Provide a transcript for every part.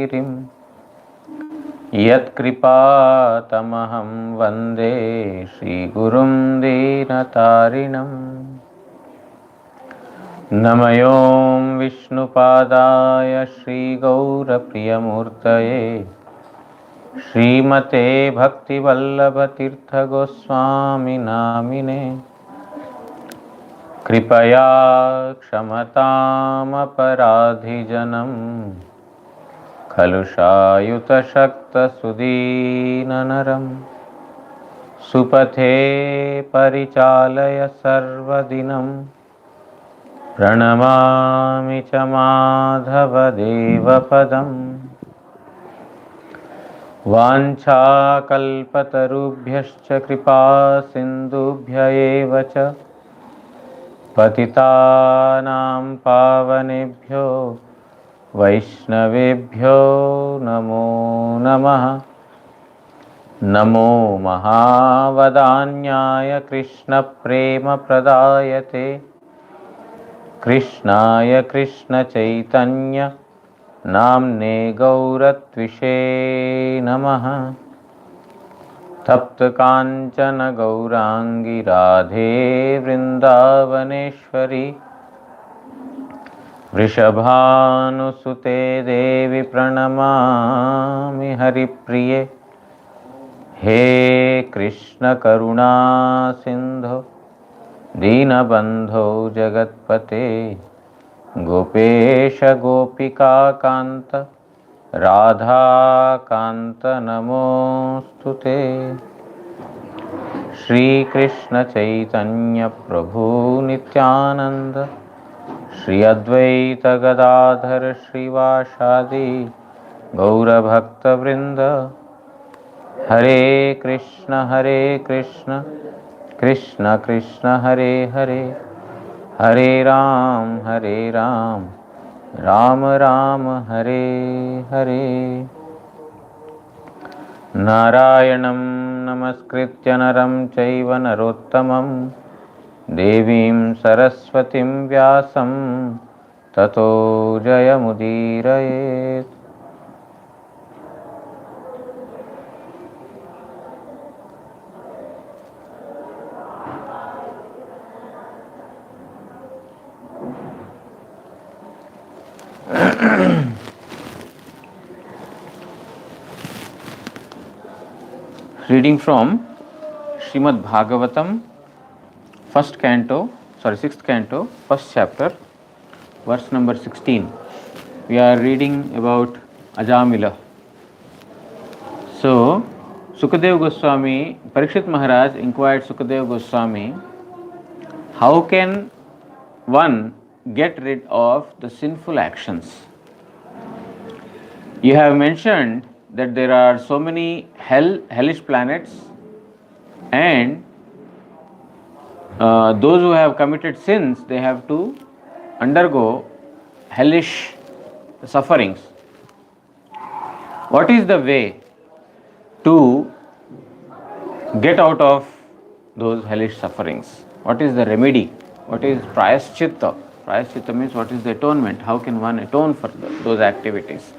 गिरिं यत्कृपातमहं वन्दे श्रीगुरुं दीनतारिणम्। नमयों विष्णुपादाय श्रीगौरप्रियमूर्तये श्रीमते भक्तिवल्लभतीर्थगोस्वामिनामिने कृपया क्षमतामपराधिजनं कलुषायुतशक्तसुदीननरं सुपथे परिचालय सर्वदिनं प्रणमामि च माधवदेवपदम्। वाञ्छाकल्पतरुभ्यश्च कृपा सिन्धुभ्य एव च पतितानां पावनेभ्यो वैष्णवेभ्यो नमो नमः। नमो महावदान्याय कृष्णप्रेमप्रदायते कृष्णाय कृष्णचैतन्य नाम्ने गौरत्विषे नमः। तप्तकाञ्चन गौरांगी राधे वृन्दावनेश्वरी वृषभानुसुते देवी प्रणमामि हरिप्रिये। हे कृष्ण करुणा सिंधो दीनबंधो जगत्पते गोपेश गोपिका कांत राधा कांत नमोस्तुते। श्री कृष्ण चैतन्य प्रभु नित्यानंद श्री अद्वैत गदाधर श्रीवासादि गौरभक्तवृंद। हरे कृष्ण कृष्ण कृष्ण हरे हरे हरे राम राम राम हरे हरे। नारायणं नमस्कृत्य नरं चैव नरोत्तमं देवीं सरस्वतीं व्यासं ततो जयमुदीरयेत्। Reading from Srimad Bhagavatam, sixth canto, first chapter, verse number 16. We are reading about Ajamila. So, Sukadeva Goswami, Parikshit Maharaj inquired Sukadeva Goswami, how can one get rid of the sinful actions? You have mentioned that there are so many hellish planets, and those who have committed sins, they have to undergo hellish sufferings. What is the way to get out of those hellish sufferings? What is the remedy? What is prayaschitta? Prayaschitta means what is the atonement? How can one atone for those activities?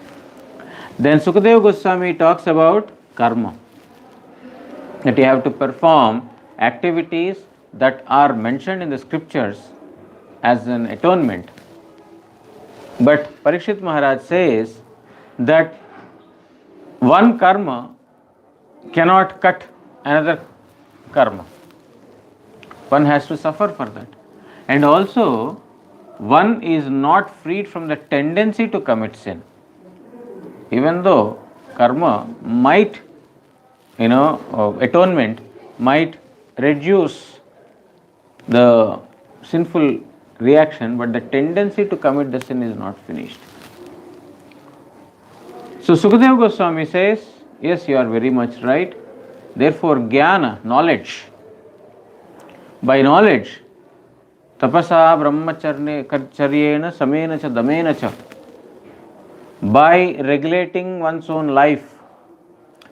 Then Sukadeva Goswami talks about karma, that you have to perform activities that are mentioned in the scriptures as an atonement. But Parikshit Maharaj says that one karma cannot cut another karma. One has to suffer for that. And also, one is not freed from the tendency to commit sin. Even though karma might, atonement might reduce the sinful reaction, but the tendency to commit the sin is not finished. So Sukadeva Goswami says, yes, you are very much right. Therefore, jnana, knowledge. By knowledge, tapasa brahmacharyena samena cha damena cha. By regulating one's own life,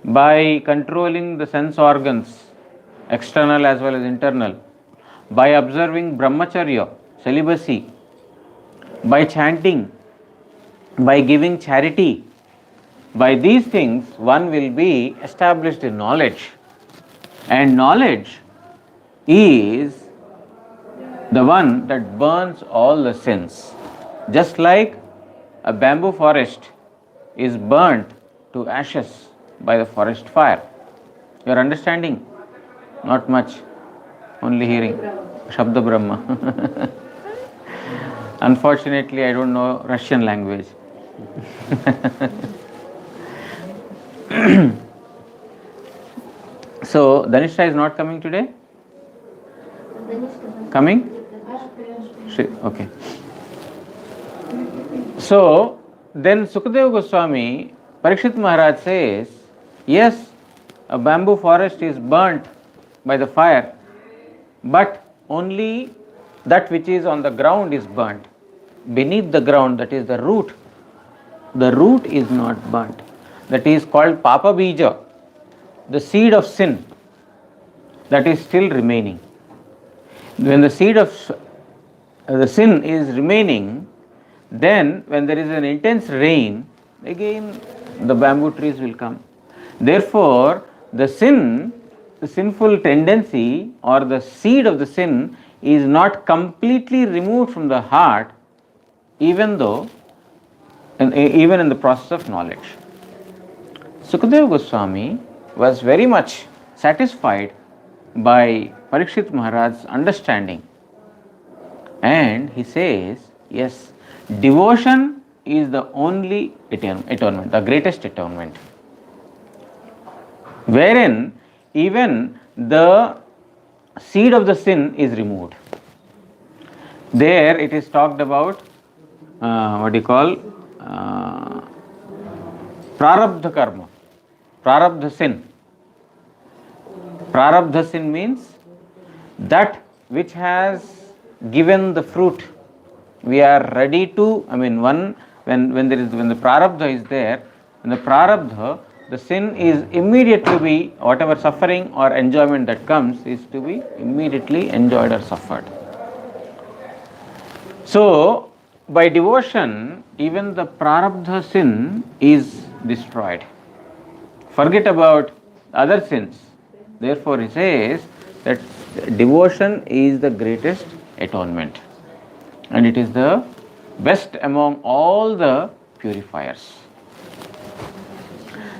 by controlling the sense organs, external as well as internal, by observing brahmacharya, celibacy, by chanting, by giving charity, By these things, one will be established in knowledge. And knowledge is the one that burns all the sins. Just like a bamboo forest is burnt to ashes by the forest fire. You are understanding? Not much, only hearing. Shabda Brahma. Unfortunately, I don't know Russian language. So, Danishta is not coming today? Coming? Okay. So, then Sukadeva Goswami, Parikshit Maharaj says, yes, a bamboo forest is burnt by the fire, but only that which is on the ground is burnt. Beneath the ground, that is the root is not burnt. That is called Papa Bija, the seed of sin, that is still remaining. When the seed of the sin is remaining, then when there is an intense rain, again the bamboo trees will come. Therefore, the sinful tendency or the seed of the sin is not completely removed from the heart, even in the process of knowledge. Sukadeva Goswami was very much satisfied by Parikshit Maharaj's understanding, and he says, yes, devotion is the only atonement, the greatest atonement, wherein even the seed of the sin is removed. There it is talked about prarabdha karma, prarabdha sin. Prarabdha sin means that which has given the fruit. We are ready to, when the prarabdha is there, when the prarabdha, the sin is immediately be, whatever suffering or enjoyment that comes is to be immediately enjoyed or suffered. So, by devotion, even the prarabdha sin is destroyed. Forget about other sins. Therefore, he says that devotion is the greatest atonement, and it is the best among all the purifiers.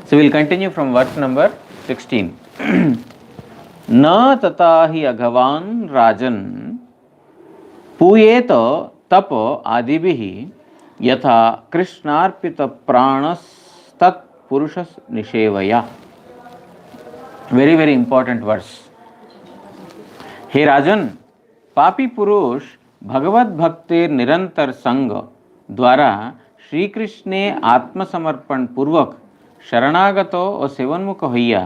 So, we will continue from verse number 16. Na tatahi aghavan rajan puyeta tapa adibihi yatha krishnarpita pranas tat purushas nishevaya. Very, very important verse. Hey Rajan, पापी पुरुष भगवत भक्ति निरंतर संग द्वारा श्री कृष्णे आत्मसमर्पण पूर्वक शरणागतो और सेवन्मुख हइया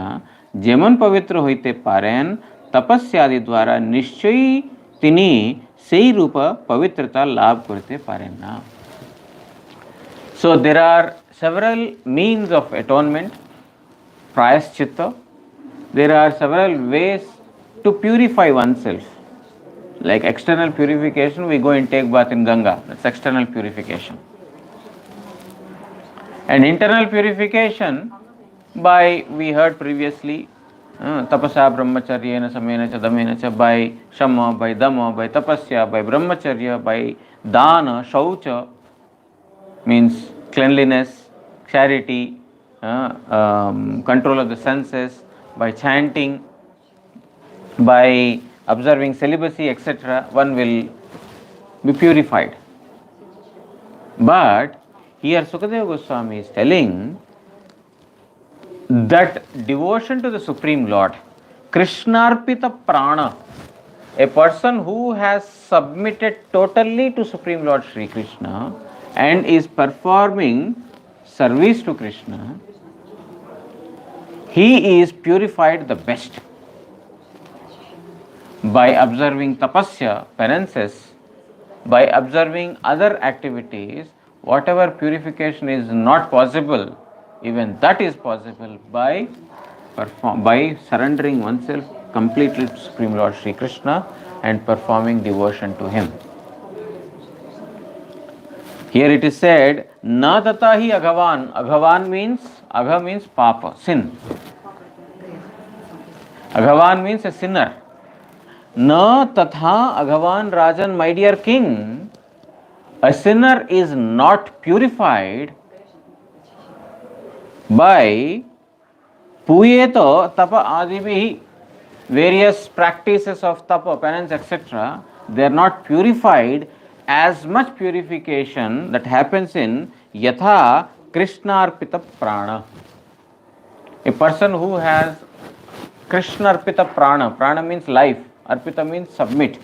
जेमन पवित्र होइते पारेन तपस्यादि द्वारा निश्चयी तिनी सेई रूप पवित्रता लाभ करते पारेन ना. So there are several means of atonement, prayaschitta. There are several ways to purify oneself. Like external purification, we go and take bath in Ganga. That's external purification. And internal purification, we heard previously, tapasa brahmacharyena samena cha damena cha, by shama, by dhamma, by tapasya, by brahmacharya, by dana, shaucha, means cleanliness, charity, control of the senses, by chanting, by observing celibacy, etc., one will be purified. But here Sukadeva Goswami is telling that devotion to the Supreme Lord, Krishnarpita Prana, a person who has submitted totally to Supreme Lord Sri Krishna and is performing service to Krishna, he is purified the best. By observing tapasya, penances, by observing other activities, whatever purification is not possible, even that is possible by surrendering oneself completely to Supreme Lord Sri Krishna and performing devotion to Him. Here it is said, na tatahi aghavan. Aghavan means, agha means papa, sin. Aghavan means a sinner. Na tatha aghavan rajan, my dear king, a sinner is not purified by puyeto tapa adibihi, various practices of tapa, penance, etc. They are not purified as much purification that happens in yatha krishnarpita prana. A person who has krishnarpita prana, prana means life, arpita means submit.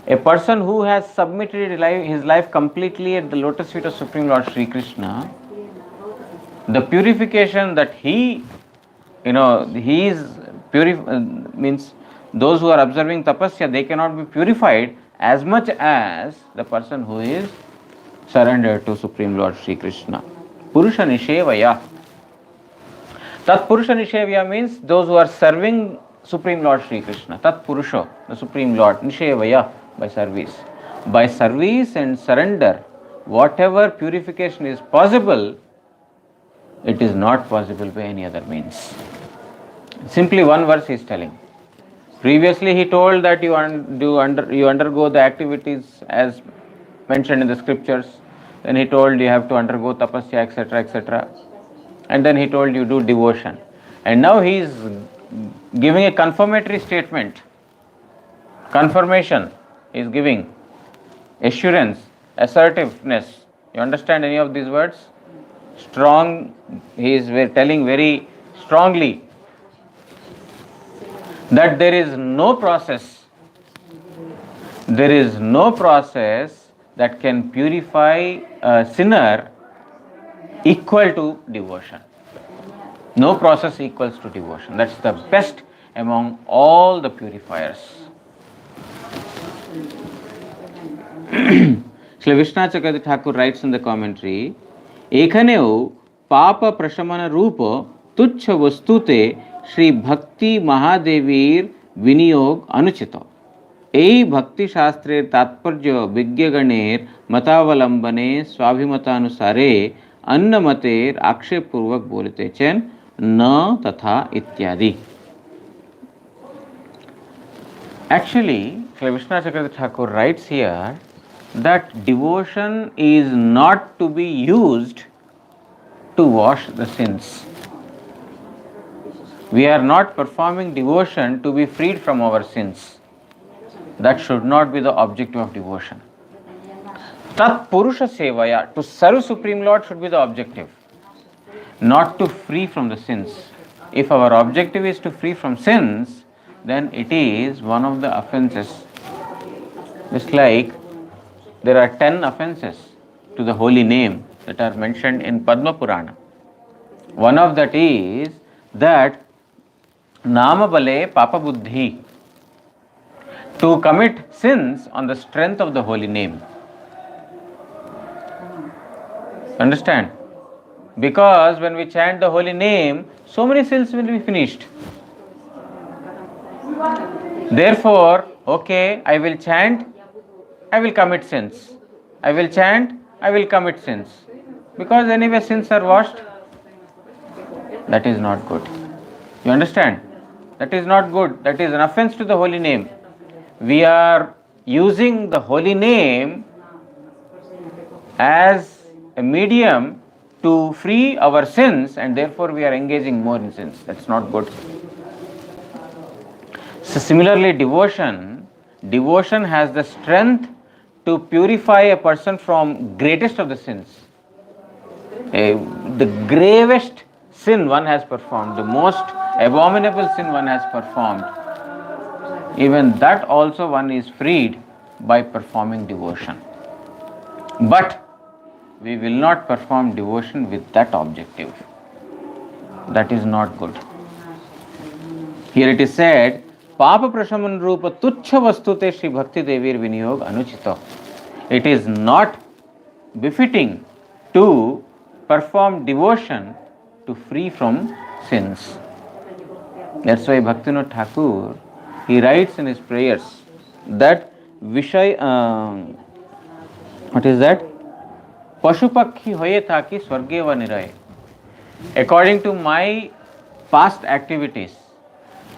A person who has submitted his life completely at the lotus feet of Supreme Lord Sri Krishna, the purification that he is means those who are observing tapasya, they cannot be purified as much as the person who is surrendered to Supreme Lord Sri Krishna. Purusha Nishevaya. Tat Purusha Nishevaya means those who are serving Supreme Lord Sri Krishna. Tat Purusha, the Supreme Lord. Nishevaya, by service. By service and surrender, whatever purification is possible, it is not possible by any other means. Simply one verse he is telling. Previously he told that you undergo the activities as mentioned in the scriptures. Then he told you have to undergo tapasya, etc., etc. And then he told you do devotion. And now he is giving a confirmatory statement. Confirmation he is giving. Assurance, assertiveness. You understand any of these words? Strong, he is telling very strongly that there is no process that can purify a sinner equal to devotion. No process equals to devotion. That's the best among all the purifiers. Shri Vishnachakati Thakur writes in the commentary, Ekhaneo Papa Prashamana Rupa Tuchha Vastute Shri Bhakti Mahadevir Viniyog Anuchita. এই ভক্তি শাস্ত্রের তাৎপর্য বিজ্ঞগণের মতাবলম্বনে স্বাভিমতানুসারে অন্যমতের আক্ষেপপূর্বক বলিতেছেন ন তথা ইত্যাদি. Actually, Shri Vishnachakati Thakur writes here that devotion is not to be used to wash the sins. We are not performing devotion to be freed from our sins. That should not be the objective of devotion. Tat Purusha Sevaya, to serve Supreme Lord should be the objective, not to free from the sins. If our objective is to free from sins, then it is one of the offenses. Just like there are 10 offenses to the holy name that are mentioned in Padma Purana. One of that is that Nama Bale Papa Buddhi, to commit sins on the strength of the holy name. Understand? Because when we chant the holy name, so many sins will be finished. Therefore, okay, I will chant, I will commit sins. I will chant, I will commit sins. Because anyway sins are washed. That is not good. You understand? That is not good. That is an offense to the holy name. We are using the holy name as a medium to free our sins, and therefore we are engaging more in sins. That's not good. So similarly, devotion has the strength to purify a person from greatest of the sins. The gravest sin one has performed, the most abominable sin one has performed, even that also one is freed by performing devotion. But we will not perform devotion with that objective. That is not good. Here it is said, Papa Prashaman Rupa Tuchha Vastute Shri Bhakti Devir Viniyog Anuchita. It is not befitting to perform devotion to free from sins. That's why Bhaktivinoda Thakur, he writes in his prayers that Vishay, what is that? पशु पक्षी होए ताकि स्वर्गे व निरये. According to my past activities,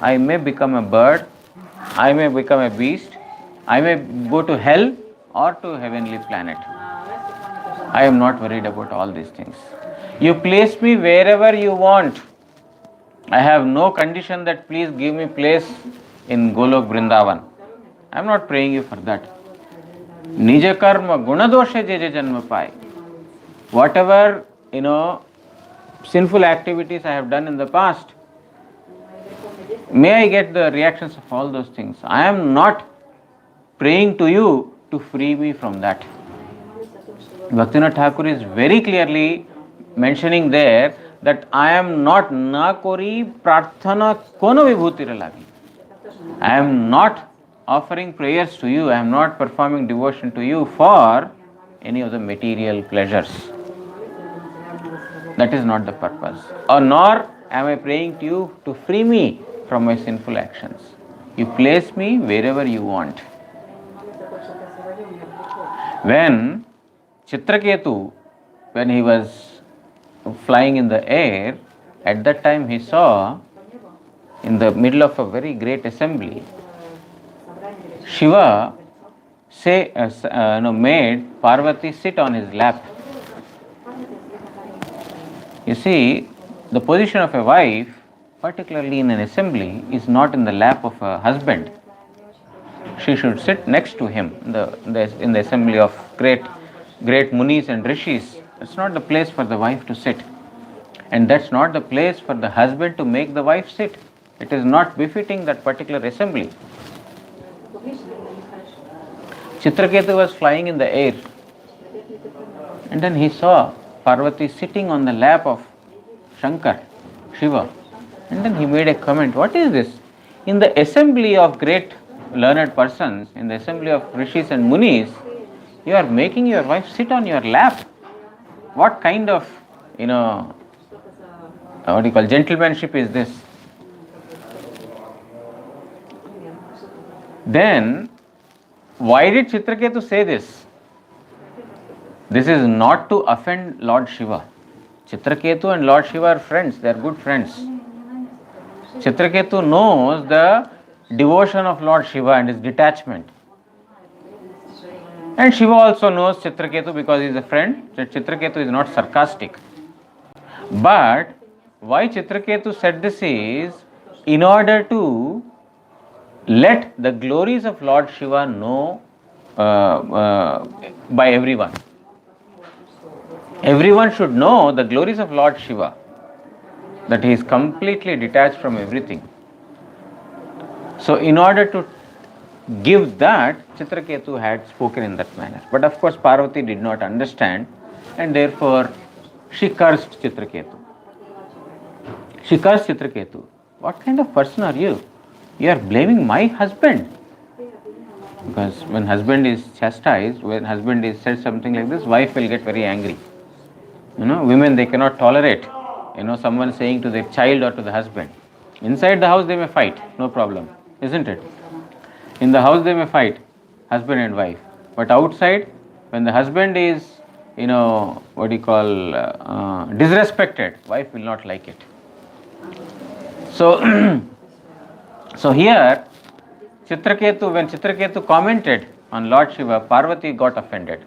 I may become a bird, I may become a beast, I may go to hell or to heavenly planet. I am not worried about all these things. You place me wherever you want. I have no condition that please give me place in Golok Vrindavan. I am not praying you for that. Nija karma gunadoshe je janma pai. Whatever, sinful activities I have done in the past, may I get the reactions of all those things. I am not praying to you to free me from that. Bhaktivinoda Thakur is very clearly mentioning there that I am not na kori prarthana kono vibhutir lagi. I am not offering prayers to you, I am not performing devotion to you for any of the material pleasures. That is not the purpose. Or nor am I praying to you to free me from my sinful actions. You place me wherever you want. When Chitraketu, when he was flying in the air, at that time he saw in the middle of a very great assembly, Shiva made Parvati sit on his lap. You see, the position of a wife, particularly in an assembly, is not in the lap of a husband. She should sit next to him in the assembly of great munis and rishis. It's not the place for the wife to sit. And that's not the place for the husband to make the wife sit. It is not befitting that particular assembly. Chitraketu was flying in the air, and then he saw Parvati sitting on the lap of Shankar, Shiva. And then he made a comment, what is this? In the assembly of great learned persons, in the assembly of rishis and munis, you are making your wife sit on your lap. What kind of, gentlemanship is this? Then, why did Chitraketu say this? This is not to offend Lord Shiva. Chitraketu and Lord Shiva are friends, they are good friends. Chitraketu knows the devotion of Lord Shiva and his detachment. And Shiva also knows Chitraketu because he is a friend, that Chitraketu is not sarcastic. But why Chitraketu said this is in order to let the glories of Lord Shiva know by everyone. Everyone should know the glories of Lord Shiva, that he is completely detached from everything. So in order to give that, Chitraketu had spoken in that manner. But of course Parvati did not understand, and therefore she cursed Chitraketu. She cursed Chitraketu. What kind of person are you? You are blaming my husband. Because when husband is chastised, when husband is said something like this, wife will get very angry. Women, they cannot tolerate, someone saying to their child or to the husband. Inside the house they may fight, no problem, isn't it? In the house they may fight, husband and wife. But outside, when the husband is, disrespected, wife will not like it. So, so here, when Chitraketu commented on Lord Shiva, Parvati got offended.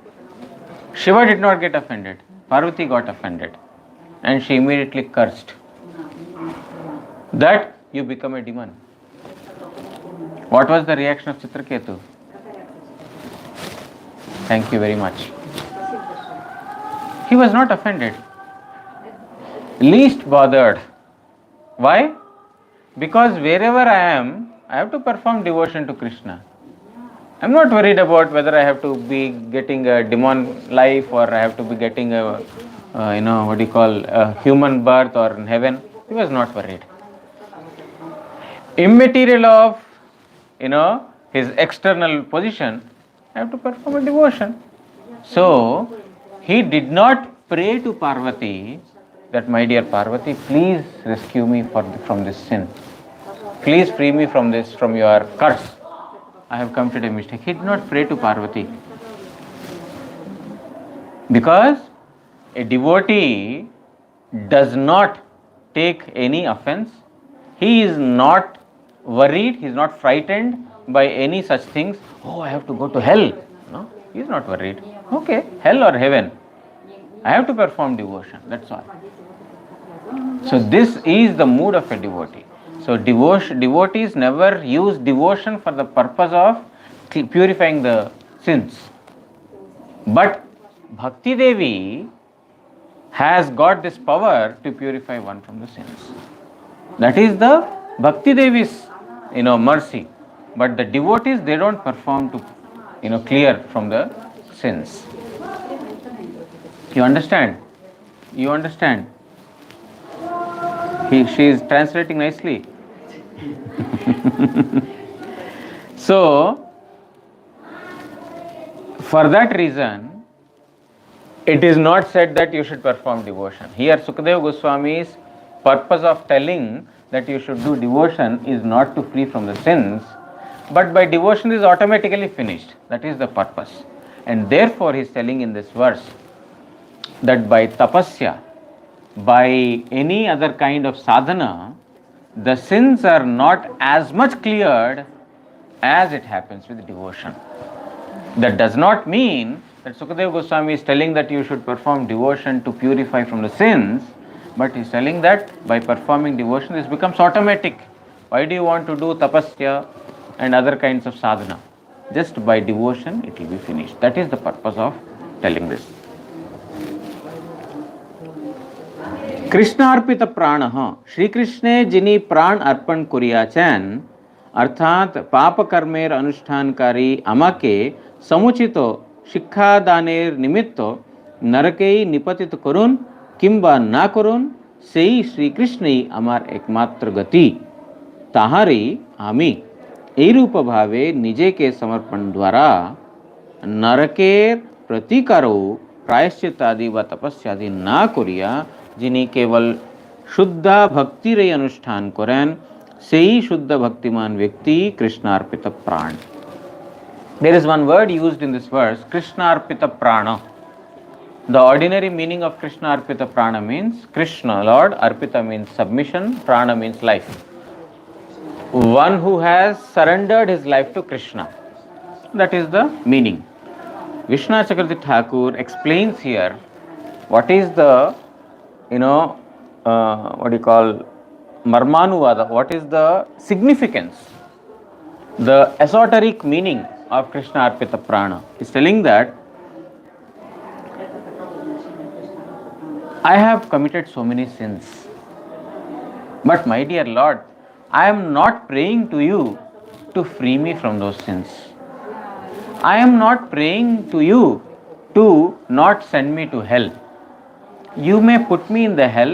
Shiva did not get offended. Parvati got offended. And she immediately cursed that you become a demon. What was the reaction of Chitraketu? Thank you very much. He was not offended. Least bothered. Why? Because wherever I am, I have to perform devotion to Krishna. I am not worried about whether I have to be getting a demon life or I have to be getting a human birth or in heaven. He was not worried. Immaterial of, his external position, I have to perform a devotion. So, he did not pray to Parvati that, my dear Parvati, please rescue me from this sin. Please free me from your curse. I have committed a mistake. He did not pray to Parvati. Because a devotee does not take any offense. He is not worried, he is not frightened by any such things. Oh, I have to go to hell. No, he is not worried. Okay, hell or heaven, I have to perform devotion, that's all. So this is the mood of a devotee. So devotees never use devotion for the purpose of purifying the sins. But Bhakti Devi has got this power to purify one from the sins. That is the Bhakti Devi's mercy. But the devotees, they don't perform to clear from the sins. You understand? You understand? She is translating nicely. So, for that reason, it is not said that you should perform devotion. Here, Sukadeva Goswami's purpose of telling that you should do devotion is not to free from the sins, but by devotion is automatically finished. That is the purpose. And therefore, he is telling in this verse that by tapasya, by any other kind of sadhana, the sins are not as much cleared as it happens with devotion. That does not mean that Sukadeva Goswami is telling that you should perform devotion to purify from the sins, but he is telling that by performing devotion this becomes automatic. Why do you want to do tapasya and other kinds of sadhana? Just by devotion it will be finished. That is the purpose of telling this. कृष्णार्पित प्राण श्री कृष्णे जिनी प्राण अर्पण कुरियाचेन अर्थात पाप कर्मेर अनुष्ठानकारी आमाके समुचित शिक्षादानेर निमित्त नरकेई निपतित करुन किंबा ना करुन सेई श्री कृष्णई आमार एकमात्र गति ताहारी आमी এই রূপ ভাবে নিজেকে সমর্পণ দ্বারা নরকের প্রতিকারও প্রায়শ্চিত্তাদি বা তপস্যাদি না করিয়া যিনি কেবল শুদ্ধ ভক্তির এই অনুষ্ঠান করেন সেই শুদ্ধ ভক্তিমান ব্যক্তি কৃষ্ণার্পিত প্রাণ. There is one word used in this verse, Krishnarpita Prana. The ordinary meaning of Krishnarpita Prana means Krishna, Lord. Arpita means submission, Prana means life. One who has surrendered his life to Krishna. That is the meaning. Vishnu Chakravarti Thakur explains here what is the what do you call Marmanuvada, what is the significance, the esoteric meaning of Krishna Arpita Prana. He is telling that I have committed so many sins, but my dear Lord, I am not praying to you to free me from those sins. I am not praying to you to not send me to hell. You may put me in the hell,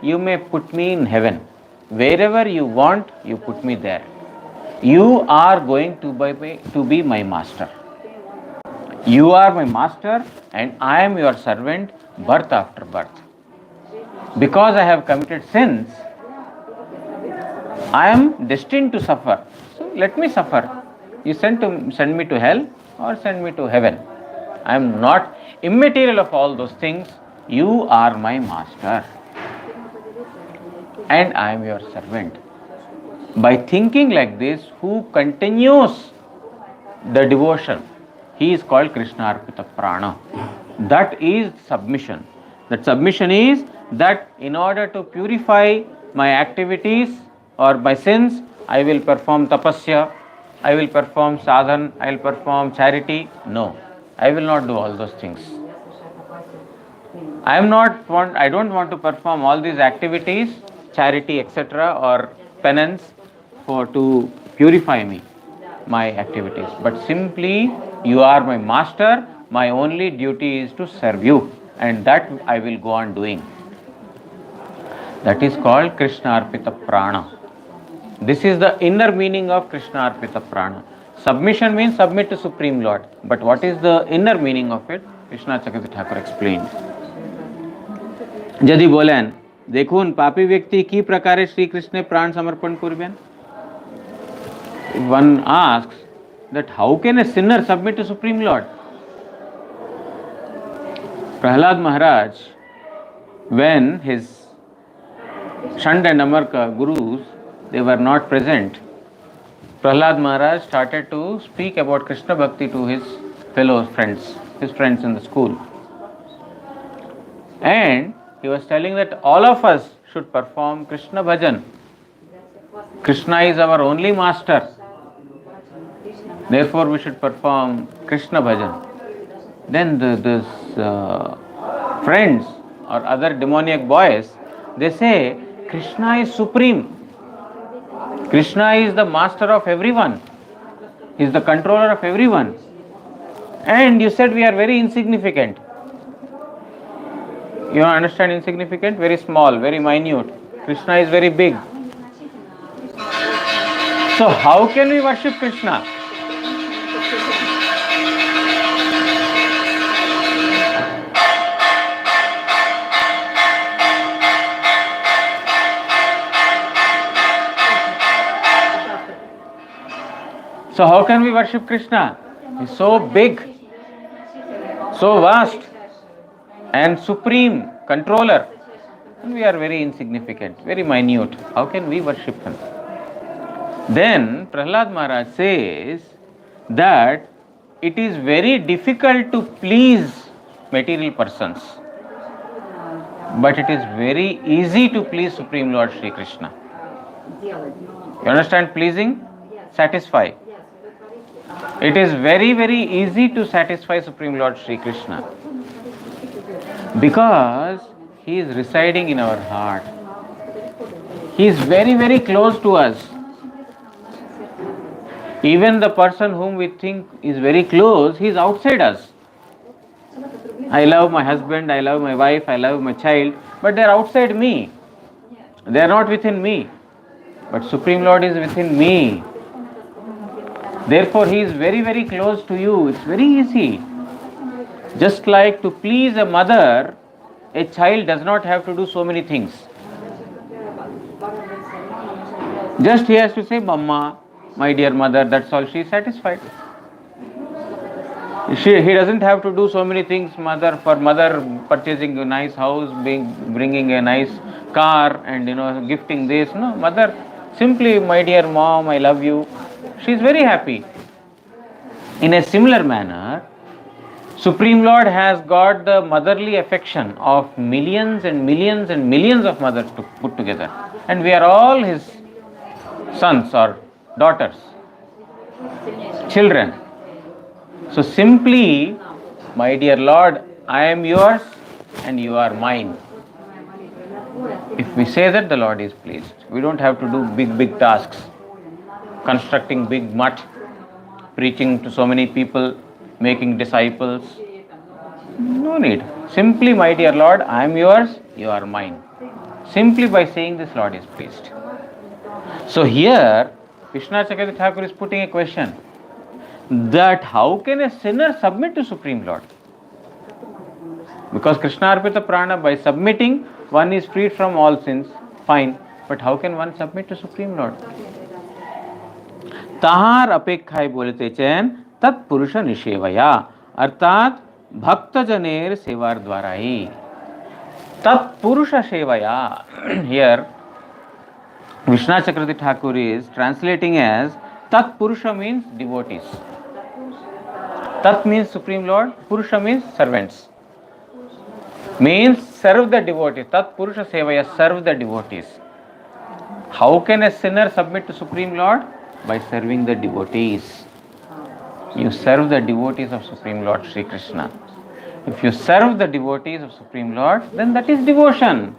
you may put me in heaven. Wherever you want, you put me there. You are going to be my master. You are my master and I am your servant birth after birth. Because I have committed sins, I am destined to suffer. So let me suffer. You send me to hell or send me to heaven. I am not immaterial of all those things. You are my master and I am your servant. By thinking like this, who continues the devotion, he is called Krishna Arpita Prana. That is submission. That submission is that in order to purify my activities or my sins, I will perform tapasya, I will perform sadhan, I will perform charity. No, I will not do all those things. I don't want to perform all these activities, charity, etc., or penance to purify me, my activities. But simply, you are my master, my only duty is to serve you, and that I will go on doing. That is called Krishna Arpita Prana. This is the inner meaning of Krishna Arpita Prana. Submission means submit to Supreme Lord. But what is the inner meaning of it? Krishna Chakravarti Thakur explained. যদি বলেন দেখুন পাপী ব্যক্তি কি প্রকারে শ্রীকৃষ্ণে প্রাণ সমর্পণ করবেন, one asks that how can a sinner submit to Supreme Lord? Prahlad Maharaj when his Chand and Amarka gurus, they were not present, Prahlad Maharaj started to speak about Krishna Bhakti to his fellow friends, his friends in the school. And he was telling that all of us should perform Krishna Bhajan. Krishna is our only master. Therefore, we should perform Krishna Bhajan. Then these friends or other demoniac boys, they say, Krishna is supreme. Krishna is the master of everyone. He is the controller of everyone. And you said we are very insignificant. You understand insignificant? Very small, very minute. Krishna is very big. So how can we worship Krishna? So how can we worship Krishna? He's so big, so vast and supreme controller. And we are very insignificant, very minute. How can we worship him? Then Prahlad Maharaj says that it is very difficult to please material persons, but it is very easy to please Supreme Lord Shri Krishna. You understand pleasing? Satisfy. It is very, very easy to satisfy Supreme Lord Shri Krishna because He is residing in our heart. He is very, very close to us. Even the person whom we think is very close, he is outside us. I love my husband, I love my wife, I love my child, but they are outside me. They are not within me. But Supreme Lord is within me. Therefore, He is very, very close to you. It's very easy. Just like to please a mother, a child does not have to do so many things. Just he has to say, Mama, my dear mother, that's all. She is satisfied. He doesn't have to do so many things. Mother purchasing a nice house, bringing a nice car, and gifting this. No, mother, simply, my dear mom, I love you. She is very happy. In a similar manner, Supreme Lord has got the motherly affection of millions and millions and millions of mothers put together. And we are all His sons or daughters, children. So simply, my dear Lord, I am yours and you are mine. If we say that, the Lord is pleased. We don't have to do big tasks, constructing big mutt, preaching to so many people, making disciples. No need. Simply, my dear Lord, I am yours, you are mine. Simply by saying this, Lord is pleased. So here, Vishwanath Chakravarti Thakur is putting a question that how can a sinner submit to Supreme Lord? Because Krishna Arpita Prana, by submitting, one is freed from all sins, fine. But how can one submit to Supreme Lord? ताहार अपेक्षाय बोलते चैन तत्पुरुष निषेवया अर्थात भक्त जनेर सेवार द्वारा ही तत्पुरुष सेवया. Here Vishwanath Chakravarti Thakur is translating as Tatpurusha means devotees. Tat means Supreme Lord, Purusha means servants. Means serve the devotees. Tatpurusha sevaya, serve the devotees. How can a sinner submit to Supreme Lord? By serving the devotees. You serve the devotees of Supreme Lord Shri Krishna. If you serve the devotees of Supreme Lord, then that is devotion.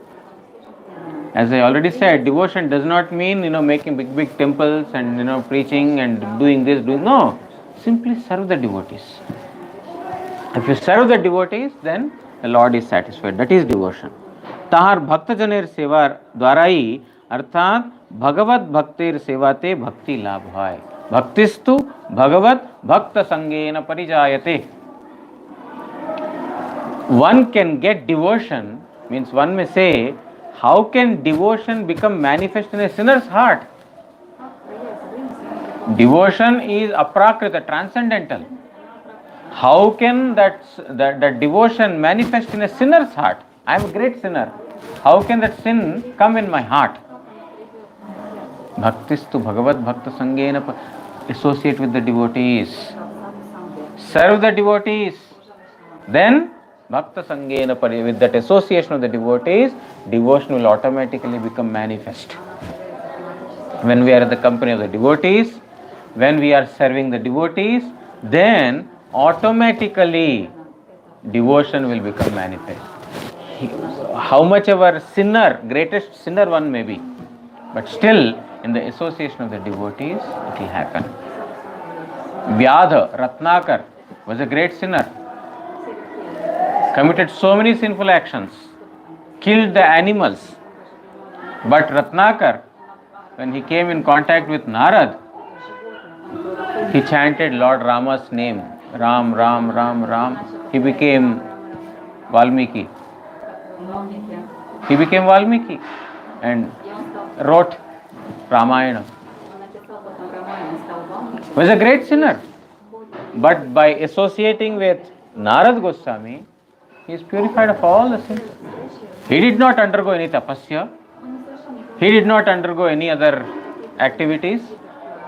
As I already said, devotion does not mean, making big temples and, preaching and doing this, no. Simply serve the devotees. If you serve the devotees, then the Lord is satisfied. That is devotion. Tahar bhakta janer seva dwarai अर्थात भगवत भक्तिर सेवाते भक्ति लाभ है. भक्तिस्तु भगवत भक्त संगेन परिजायते. One can get devotion, means one may say, how can devotion become manifest in a sinner's heart? Devotion is aprakrita, transcendental. How can that devotion manifest in a sinner's heart? I am a great sinner. How can that sin come in my heart? Bhaktistu Bhagavad Bhakta Sangena, associate with the devotees, serve the devotees. Then Bhakta Sangena, with that association of the devotees, devotion will automatically become manifest. When we are in the company of the devotees, when we are serving the devotees, then automatically devotion will become manifest. How much ever sinner, greatest sinner one may be, but still in the association of the devotees, it will happen. Vyadha, Ratnakar was a great sinner, committed so many sinful actions, killed the animals. But Ratnakar, when he came in contact with Narad, he chanted Lord Rama's name, Ram, Ram, Ram, Ram. He became Valmiki. He became Valmiki and wrote Ramayana. He was a great sinner. But by associating with Narad Goswami, he is purified of all the sins. He did not undergo any tapasya. He did not undergo any other activities.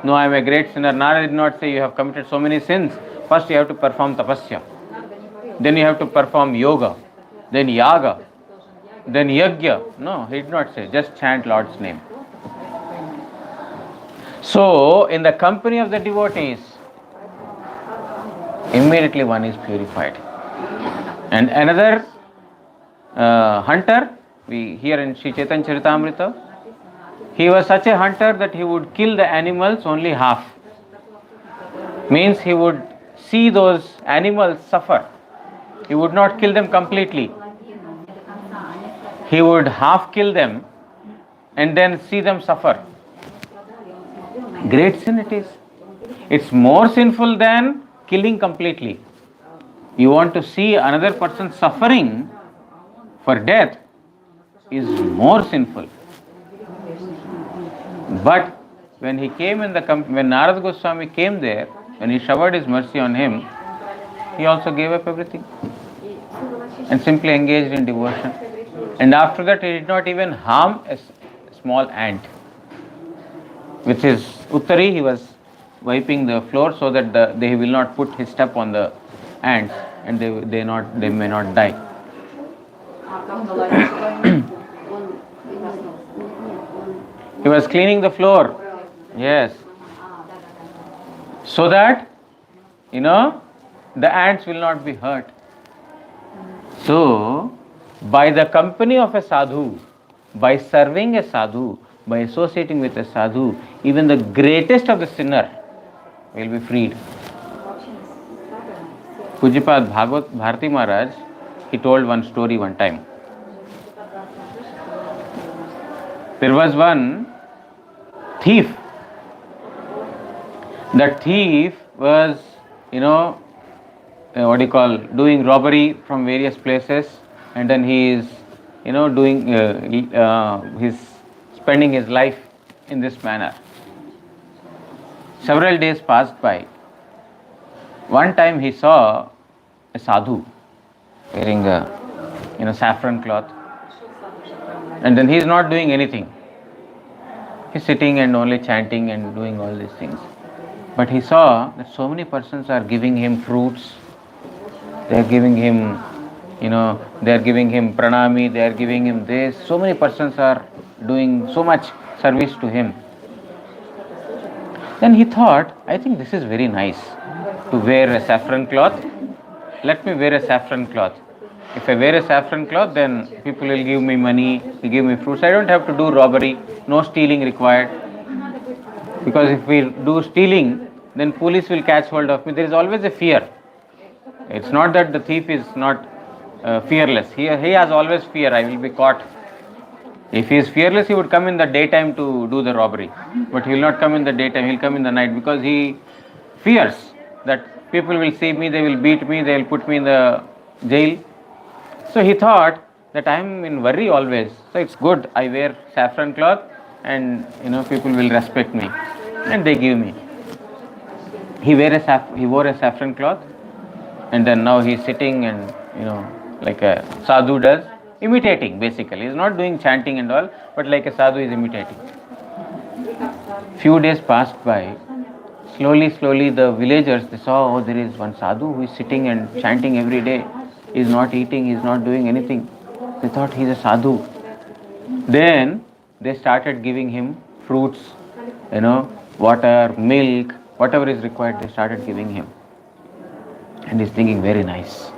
No, I am a great sinner. Narad did not say you have committed so many sins. First you have to perform tapasya. Then you have to perform yoga. Then yaga. Then yajna. No, he did not say. Just chant Lord's name. So, in the company of the devotees, immediately one is purified. And another hunter, we hear in Sri Chaitanya Charitamrita, he was such a hunter that he would kill the animals only half. Means he would see those animals suffer. He would not kill them completely. He would half kill them and then see them suffer. Great sin it is. It's more sinful than killing completely. You want to see another person suffering for death is more sinful. But when he came in when Narad Goswami came there, when he showered his mercy on him, he also gave up everything and simply engaged in devotion. And after that, he did not even harm a small ant. With his uttari, he was wiping the floor so that they will not put his step on the ants and they may not die. He was cleaning the floor. Yes. So that, the ants will not be hurt. So, by the company of a sadhu, by serving a sadhu, by associating with a sadhu, even the greatest of the sinner will be freed. Pujapad Bharati Maharaj, he told one story one time. There was one thief. That thief was, doing robbery from various places, and then he is, he's spending his life in this manner. Several days passed by. One time he saw a sadhu wearing a saffron cloth, and then he is not doing anything. He's sitting and only chanting and doing all these things. But he saw that so many persons are giving him fruits. They are giving him, they are giving him pranami, they are giving him this. So many persons are doing so much service to him. Then he thought, I think this is very nice to wear a saffron cloth. Let me wear a saffron cloth. If I wear a saffron cloth, then people will give me money, will give me fruits. I don't have to do robbery, no stealing required. Because if we do stealing, then police will catch hold of me. There is always a fear. It's not that the thief is not fearless. He has always fear, I will be caught. If he is fearless, he would come in the daytime to do the robbery. But he will not come in the daytime, he will come in the night because he fears that people will see me, they will beat me, they will put me in the jail. So he thought that I am in worry always. So it's good, I wear saffron cloth and people will respect me and they give me. He wore a saffron cloth, and then now he is sitting and like a sadhu does, imitating basically. He is not doing chanting and all, but like a sadhu is imitating. Few days passed by. Slowly, the villagers, they saw, oh, there is one sadhu who is sitting and chanting every day. He is not eating, he is not doing anything. They thought he is a sadhu. Then they started giving him fruits, water, milk, whatever is required, they started giving him. And he's thinking, very nice.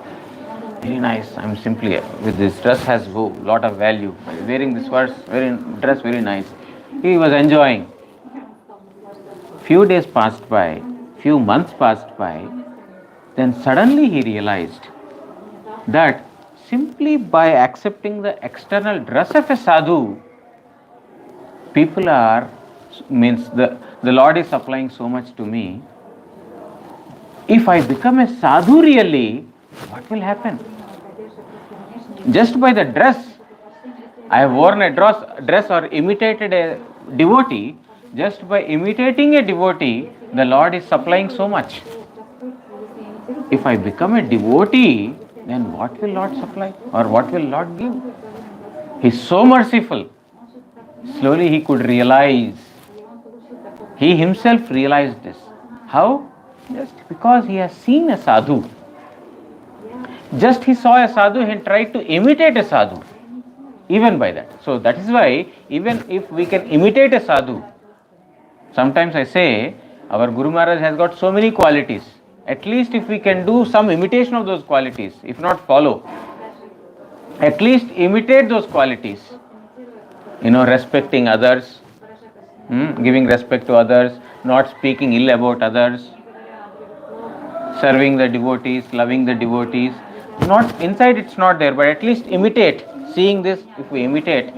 Very nice. I'm simply, with this dress has a lot of value. Wearing this dress very nice. He was enjoying. Few days passed by, few months passed by, then suddenly he realized that simply by accepting the external dress of a sadhu, people the Lord is supplying so much to me. If I become a sadhu really, what will happen? Just by the dress, I have worn a dress or imitated a devotee. Just by imitating a devotee, the Lord is supplying so much. If I become a devotee, then what will Lord supply or what will Lord give? He is so merciful. Slowly he could realize. He himself realized this. How? Just because he has seen a sadhu. Just he saw a sadhu and tried to imitate a sadhu. Even by that. So that is why even if we can imitate a sadhu, sometimes I say our Guru Maharaj has got so many qualities. At least if we can do some imitation of those qualities, if not follow, at least imitate those qualities. Respecting others, giving respect to others, not speaking ill about others, serving the devotees, loving the devotees. Not inside it's not there, but at least imitate. Seeing this, if we imitate,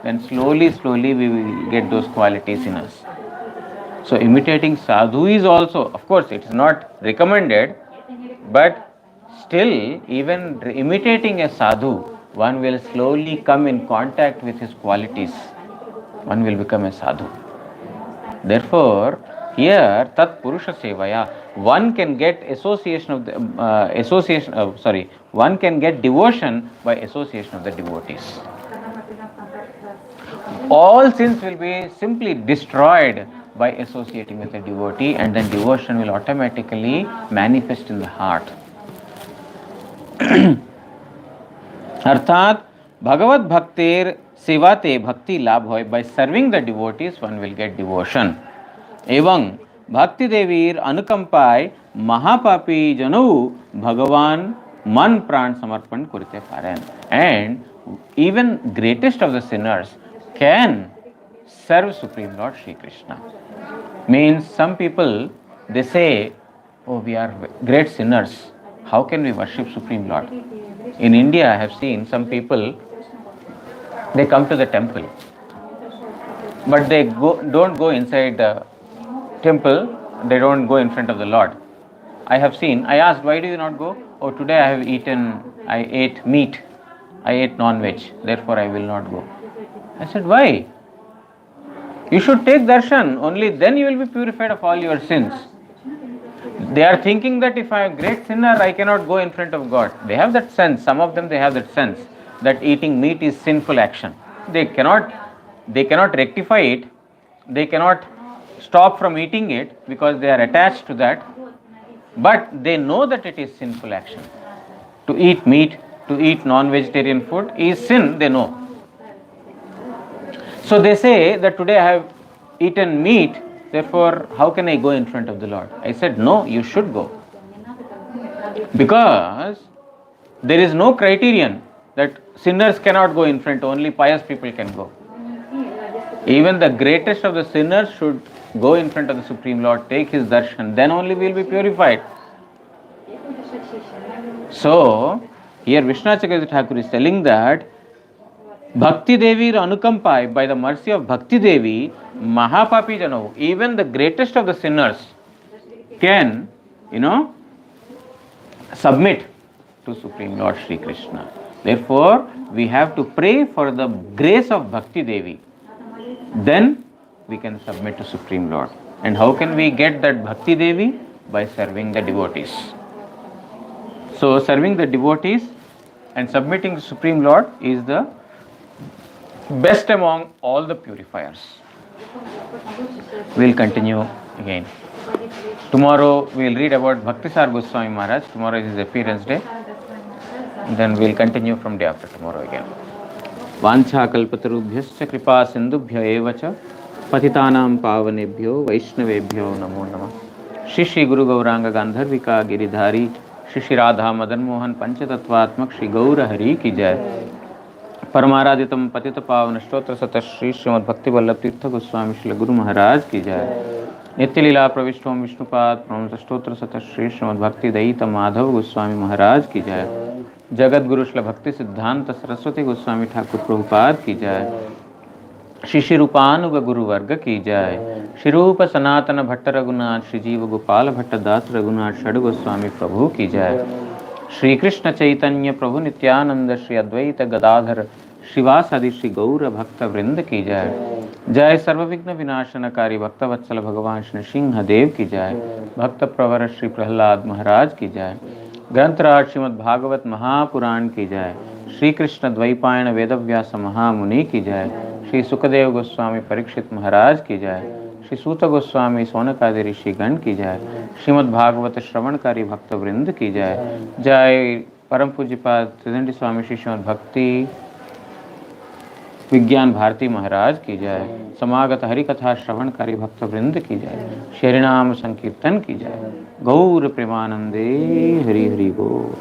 then slowly we will get those qualities in us. So imitating sadhu is also, of course, it is not recommended, but still, even imitating a sadhu, one will slowly come in contact with his qualities. One will become a sadhu. Therefore, here, tat purusha sevaya, one can get one can get devotion by association of the devotees. All sins will be simply destroyed by associating with a devotee, and then devotion will automatically manifest in the heart. Arthat, Bhagavad Bhaktir Sevate Bhakti Labh hoy. By serving the devotees, one will get devotion. Evang Bhakti Devir Anukampai Mahapapi Janu Bhagavan Man Pran Samarpan Kurite Paren. And even greatest of the sinners can serve Supreme Lord Shri Krishna. Means some people, they say, oh, we are great sinners. How can we worship Supreme Lord? In India, I have seen some people, they come to the temple, but they don't go inside the temple, they don't go in front of the Lord. I have seen, I asked, why do you not go? Oh, today I ate meat, I ate non-veg, therefore I will not go. I said, why? You should take darshan, only then you will be purified of all your sins. They are thinking that if I am a great sinner, I cannot go in front of God. They have that sense, some of them they have that sense that eating meat is sinful action. They cannot rectify it, they cannot stop from eating it because they are attached to that, but they know that it is sinful action. To eat meat, to eat non-vegetarian food is sin, they know. So they say that today I have eaten meat, therefore how can I go in front of the Lord? I said, no, you should go. Because there is no criterion that sinners cannot go in front, only pious people can go. Even the greatest of the sinners should go in front of the Supreme Lord, take his darshan, then only we will be purified. So, here Vishnacharya Thakur is telling that Bhakti Devi Anukampai, by the mercy of Bhakti Devi, Mahapapi Jano, even the greatest of the sinners can, submit to Supreme Lord Shri Krishna. Therefore, we have to pray for the grace of Bhakti Devi. Then we can submit to Supreme Lord. And how can we get that Bhakti Devi? By serving the devotees. So, serving the devotees, And submitting to Supreme Lord is the best among all the purifiers. We'll continue again. Tomorrow we'll read about Bhaktisar Goswami Maharaj. Tomorrow is his appearance day. Then we'll continue from day after tomorrow again. वांछा कल्पतरुभ्यश्च कृपा सिंधुभ्य एव च पतितानां पावनेभ्यो वैष्णवेभ्यो नमो नमः। श्री श्री गुरु गौरांग गांधर्विका गिरिधारी श्री श्री राधा मदन मोहन पंचतत्वात्मक श्री गौर हरि की जय। परमाराधितम पतित पावन स्तोत्र सत श्री श्रीमद् भक्ति वल्लभ तीर्थ गोस्वामी श्री गुरु महाराज की जय। नित्य लीला प्रविष्टोम विष्णुपाद प्रवंश स्तोत्र सत श्री श्रीमद् भक्ति दयित माधव गोस्वामी महाराज की जय। जगत गुरु श्री भक्ति सिद्धांत सरस्वती गोस्वामी ठाकुर प्रभुपाद की जय। श्री श्री रूपानुग गुरु वर्ग की जय। श्री रूप सनातन भट्ट रघुनाथ श्री जीव गोपाल भट्ट दास रघुनाथ षड गोस्वामी प्रभु की जय। श्री कृष्ण चैतन्य प्रभु नित्यानंद श्री अद्वैत गदाधर श्रीवासादि श्री गौर भक्त वृंद की जय। जय सर्वविघ्न विनाशनकारी भक्त वत्सल भगवान श्री सिंह देव की जय। भक्त प्रवर श्री प्रहलाद महाराज की जय। ग्रंथराज श्रीमद् भागवत महापुराण की जय। श्री कृष्ण द्वैपायन वेदव्यास महामुनि की जय। श्री सुखदेव गोस्वामी परीक्षित महाराज की जय। श्री सूत गोस्वामी सोनकादि ऋषिगण की जय। श्रीमद् भागवत श्रवणकारी भक्त वृंद की जय। जय परम पूज्यपाद त्रिदंडी स्वामी श्री श्रीमद् भक्ति विज्ञान भारती महाराज की जय। समागत हरि कथा श्रवणकारी भक्त वृंद की जय। श्री नाम संकीर्तन की जय। गौर प्रेमानंदे हरि हरि बोल।